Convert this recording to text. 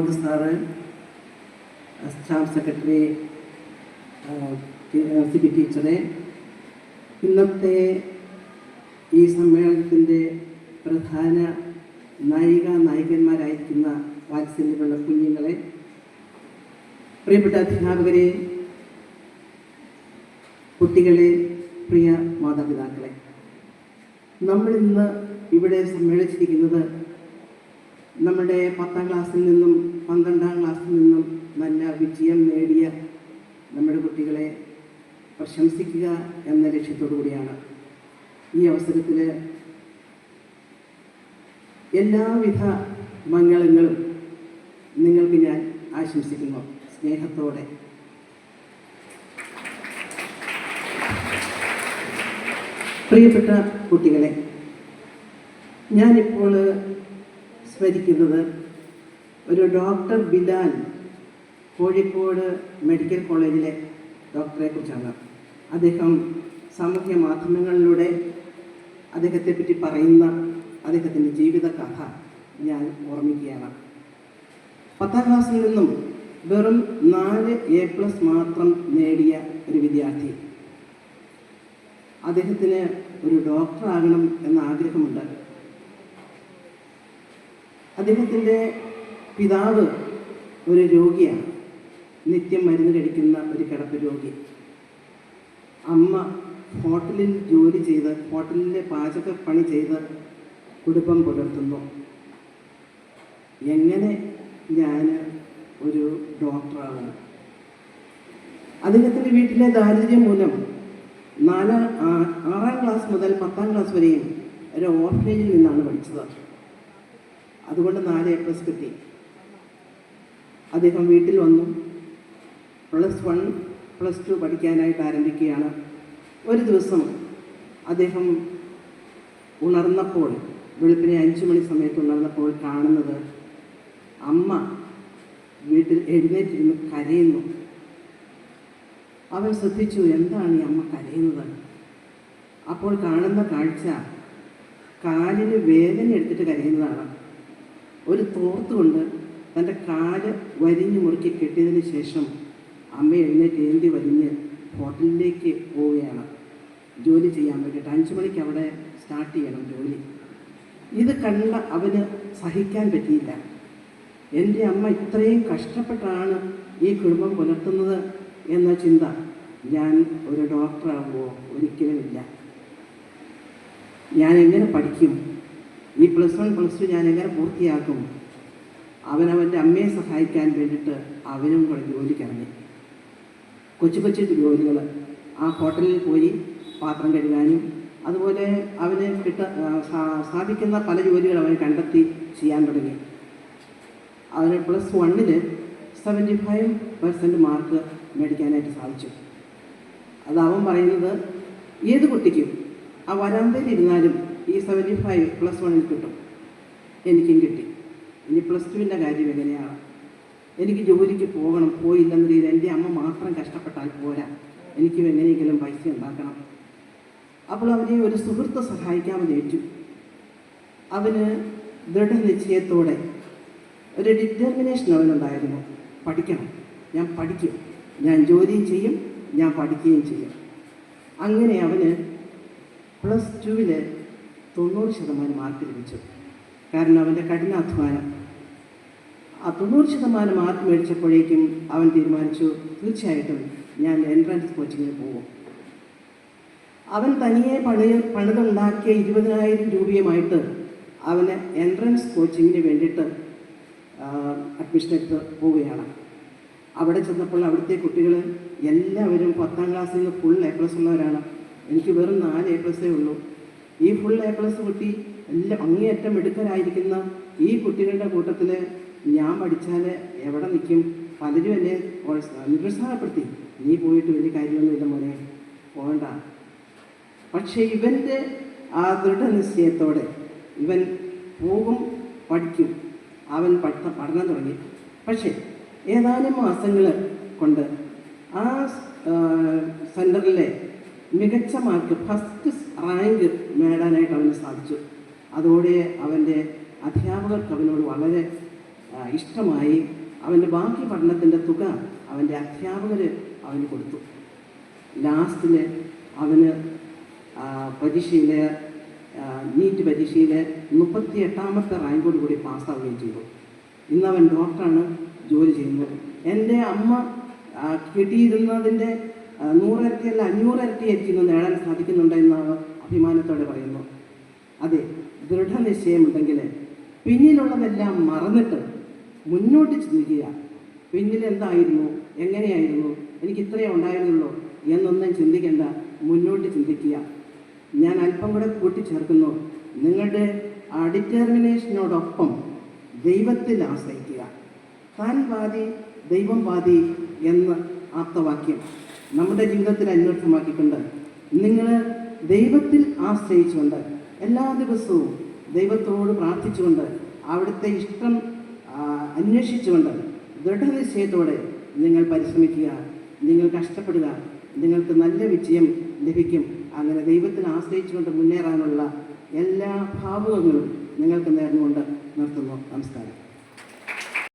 Vinod sir, staff secretary Sibi ടീച്ചറെ, ഇന്നത്തെ ഈ സമ്മേളനത്തിൻ്റെ പ്രധാന നായകന്മാരായിരിക്കുന്ന വാത്സല്യമുള്ള കുഞ്ഞുങ്ങളെ, പ്രിയപ്പെട്ട അധ്യാപകരെ, കുട്ടികളെ, പ്രിയ മാതാപിതാക്കളെ, നമ്മളിന്ന് ഇവിടെ സമ്മേളിച്ചിരിക്കുന്നത് നമ്മുടെ 10ാം ക്ലാസ്സിൽ നിന്നും 12ാം ക്ലാസ്സിൽ നിന്നും നല്ല വിജയം നേടിയ നമ്മുടെ കുട്ടികളെ പ്രശംസിക്കുക എന്ന ലക്ഷ്യത്തോടു കൂടിയാണ്. ഈ അവസരത്തിൽ എല്ലാവിധ മംഗളങ്ങളും നിങ്ങൾക്ക് ഞാൻ ആശംസിക്കുന്നു സ്നേഹത്തോടെ. പ്രിയപ്പെട്ട കുട്ടികളെ, ഞാനിപ്പോൾ സ്മരിക്കുന്നത് ഒരു ഡോക്ടർ ബിലാൽ, കോഴിക്കോട് മെഡിക്കൽ കോളേജിലെ ഡോക്ടറെ കുറിച്ചാണ്. അദ്ദേഹം സാമൂഹ്യ മാധ്യമങ്ങളിലൂടെ അദ്ദേഹത്തെപ്പറ്റി പറയുന്ന അദ്ദേഹത്തിൻ്റെ ജീവിത കഥ ഞാൻ ഓർമ്മിക്കുകയാണ്. 10ാം ക്ലാസ്സിൽ നിന്നും വെറും 4 A+ മാത്രം നേടിയ ഒരു വിദ്യാർത്ഥി. അദ്ദേഹത്തിന് ഒരു ഡോക്ടറാകണം എന്ന ആഗ്രഹമുണ്ട്. അദ്ദേഹത്തിൻ്റെ പിതാവ് ഒരു രോഗിയാണ്, നിത്യം മരുന്ന് കഴിക്കുന്ന ഒരു കിടപ്പ് രോഗി. അമ്മ ഹോട്ടലിൽ ജോലി ചെയ്ത്, ഹോട്ടലിലെ പാചകപ്പണി ചെയ്ത് കുടുംബം പുലർത്തുന്നു. എങ്ങനെ ഞാൻ ഒരു ഡോക്ടറാകുന്നു? അദ്ദേഹത്തിൻ്റെ വീട്ടിലെ ദാരിദ്ര്യം മൂലം 6ാം ക്ലാസ് മുതൽ 10ാം ക്ലാസ് വരെയും ഒരു ഓർഫനേജിൽ നിന്നാണ് പഠിച്ചത്. അതുകൊണ്ട് 4 A+ കിട്ടി. അദ്ദേഹം വീട്ടിൽ വന്നു. +1 +2 പഠിക്കാനായിട്ട് ആരംഭിക്കുകയാണ്. ഒരു ദിവസം അദ്ദേഹം ഉണർന്നപ്പോൾ, വെളുപ്പിനെ 5 മണി സമയത്ത് ഉണർന്നപ്പോൾ കാണുന്നത് അമ്മ വീട്ടിൽ എഴുന്നേറ്റിരുന്ന് കരയുന്നു. അവൻ ശ്രദ്ധിച്ചു, എന്താണ് ഈ അമ്മ കരയുന്നത്? അപ്പോൾ കാണുന്ന കാഴ്ച കാലിന് വേദന എടുത്തിട്ട് കരയുന്നതാണ്. ഒരു തോർത്തുകൊണ്ട് തൻ്റെ കാല് വരിഞ്ഞു മുറുക്കി കെട്ടിയതിന് ശേഷം അമ്മ എഴുന്നേറ്റ് ഏന്തി വലിഞ്ഞ് ഹോട്ടലിലേക്ക് പോവുകയാണ് ജോലി ചെയ്യാൻ വേണ്ടിയിട്ട്. 5 മണിക്ക് അവിടെ സ്റ്റാർട്ട് ചെയ്യണം ജോലി. ഇത് കണ്ട അവന് സഹിക്കാൻ പറ്റിയില്ല. എൻ്റെ അമ്മ ഇത്രയും കഷ്ടപ്പെട്ടാണ് ഈ കുടുംബം പുലർത്തുന്നത് എന്ന ചിന്ത. ഞാൻ ഒരു ഡോക്ടറാകുമോ? ഒരിക്കലുമില്ല. ഞാൻ എങ്ങനെ പഠിക്കും? ഈ +1 +2 ഞാൻ എങ്ങനെ പൂർത്തിയാക്കും? അവനവൻ്റെ അമ്മയെ സഹായിക്കാൻ വേണ്ടിയിട്ട് അവനും കൂടെ ജോലിക്കിറങ്ങി. കൊച്ചു കൊച്ചു ജോലികൾ, ആ ഹോട്ടലിൽ പോയി പാത്രം കഴുകാനും അതുപോലെ അവന് സാധിക്കുന്ന പല ജോലികൾ അവൻ കണ്ടെത്തി ചെയ്യാൻ തുടങ്ങി. അവന് +1 75% മാർക്ക് മേടിക്കാനായിട്ട് സാധിച്ചു. അത് അവൻ പറയുന്നത് ഏത് കുട്ടിക്കും ആ വരാന്തയിൽ ഇരുന്നാലും ഈ 75 +1 കിട്ടും. എനിക്കും കിട്ടി. ഇനി +2ൻ്റെ കാര്യം എങ്ങനെയാണ്? എനിക്ക് ജോലിക്ക് പോകണം. പോയില്ലെന്ന രീതിയിൽ എൻ്റെ അമ്മ മാത്രം കഷ്ടപ്പെട്ടാൽ പോരാ, എനിക്കും എങ്ങനെയെങ്കിലും പൈസ ഉണ്ടാക്കണം. അപ്പോൾ അവനെ ഒരു സുഹൃത്ത് സഹായിക്കാമെന്ന് ഏറ്റു. അവന് ദൃഢനിശ്ചയത്തോടെ ഒരു ഡിറ്റർമിനേഷൻ അവനുണ്ടായിരുന്നു. പഠിക്കണം, ഞാൻ പഠിക്കും, ഞാൻ ജോലിയും ചെയ്യും, ഞാൻ പഠിക്കുകയും ചെയ്യും. അങ്ങനെ അവന് +2 90% മാർക്ക് ലഭിച്ചു. കാരണം അവൻ്റെ കഠിനാധ്വാനം. ആ 90% മാർക്ക് മേടിച്ചപ്പോഴേക്കും അവൻ തീരുമാനിച്ചു, തീർച്ചയായിട്ടും ഞാൻ എൻട്രൻസ് കോച്ചിങ്ങിന് പോകും. അവൻ തനിയെ പണിതുണ്ടാക്കിയ 20,000 രൂപയുമായിട്ട് അവന് എൻട്രൻസ് കോച്ചിങ്ങിന് വേണ്ടിയിട്ട് അഡ്മിഷൻ എടുത്ത് പോവുകയാണ്. അവിടെ ചെന്നപ്പോൾ അവിടുത്തെ കുട്ടികൾ എല്ലാവരും 10ാം ക്ലാസ്സിൽ നിന്ന് ഫുൾ A+ ഉള്ളവരാണ്. എനിക്ക് വെറും 4 A+ ഉള്ളൂ. ഈ ഫുൾ A+ കുട്ടി എല്ലാം അങ്ങേയറ്റം മിടുക്കരായിരിക്കുന്ന ഈ കുട്ടികളുടെ കൂട്ടത്തിൽ ഞാൻ പഠിച്ചാൽ എവിടെ നിൽക്കും? പലരും എന്നെ നിരുത്സാഹപ്പെടുത്തി, നീ പോയിട്ട് വലിയ കാര്യമൊന്നുമില്ല മോനെ, പോകണ്ട. പക്ഷേ ഇവൻ്റെ ആ ദൃഢനിശ്ചയത്തോടെ ഇവൻ പോകും, പഠിക്കും. അവൻ പഠനം തുടങ്ങി. പക്ഷേ ഏതാനും മാസങ്ങൾ കൊണ്ട് ആ സെൻറ്ററിലെ മികച്ച മാർക്ക്, ഫസ്റ്റ് റാങ്ക് നേടാനായിട്ട് അവന് സാധിച്ചു. അതോടെ അവൻ്റെ അധ്യാപകർക്ക് അവനോട് വളരെ ഇഷ്ടമായി. അവൻ്റെ ബാക്കി പഠനത്തിൻ്റെ തുക അവൻ്റെ അധ്യാപകർ അവന് കൊടുത്തു. ലാസ്റ്റിൽ അവന് പരീക്ഷയിൽ നീറ്റ് പരീക്ഷയിൽ 38ാമത്തെ റാങ്കോട് കൂടി പാസ്സാവുകയും ചെയ്തു. ഇന്നവൻ ഡോക്ടറാണ്, ജോലി ചെയ്യുന്നത്. എൻ്റെ അമ്മ കിട്ടിയിരുന്നതിൻ്റെ 100 ഇരട്ടിയല്ല 500 ഇരട്ടി എനിക്ക് ഇന്ന് നേടാൻ സാധിക്കുന്നുണ്ടെന്ന് അഭിമാനത്തോടെ പറയുന്നു. അതെ, ദൃഢനിശ്ചയമുണ്ടെങ്കിൽ പിന്നിലുള്ളതെല്ലാം മറന്നിട്ട് മുന്നോട്ട് ചിന്തിക്കുക. പിന്നിൽ എന്തായിരുന്നു, എങ്ങനെയായിരുന്നു, എനിക്ക് ഇത്രയേ ഉണ്ടായിരുന്നുള്ളൂ എന്നൊന്നും ചിന്തിക്കേണ്ട, മുന്നോട്ട് ചിന്തിക്കുക. ഞാൻ അല്പം കൂടെ കൂട്ടിച്ചേർക്കുന്നു, നിങ്ങളുടെ ഡിറ്റർമിനേഷനോടൊപ്പം ദൈവത്തിൽ ആശ്രയിക്കുക. താൻ പാതി ദൈവം പാതി എന്ന ആപ്തവാക്യം നമ്മുടെ ജീവിതത്തിൽ അന്വർത്ഥമാക്കിക്കൊണ്ട് നിങ്ങൾ ദൈവത്തിൽ ആശ്രയിച്ചുകൊണ്ട് എല്ലാ ദിവസവും ദൈവത്തോട് പ്രാർത്ഥിച്ചുകൊണ്ട് അവിടുത്തെ ഇഷ്ടം അന്വേഷിച്ചുകൊണ്ട് ദൃഢനിശ്ചയത്തോടെ നിങ്ങൾ പരിശ്രമിക്കുക. നിങ്ങൾ കഷ്ടപ്പെടുക, നിങ്ങൾക്ക് നല്ല വിജയം ലഭിക്കും. അങ്ങനെ ദൈവത്തിൽ ആശ്രയിച്ചുകൊണ്ട് മുന്നേറാനുള്ള എല്ലാ ഭാവുകങ്ങളും നിങ്ങൾക്ക് നേർന്നുകൊണ്ട് നിർത്തുന്നു. നമസ്കാരം.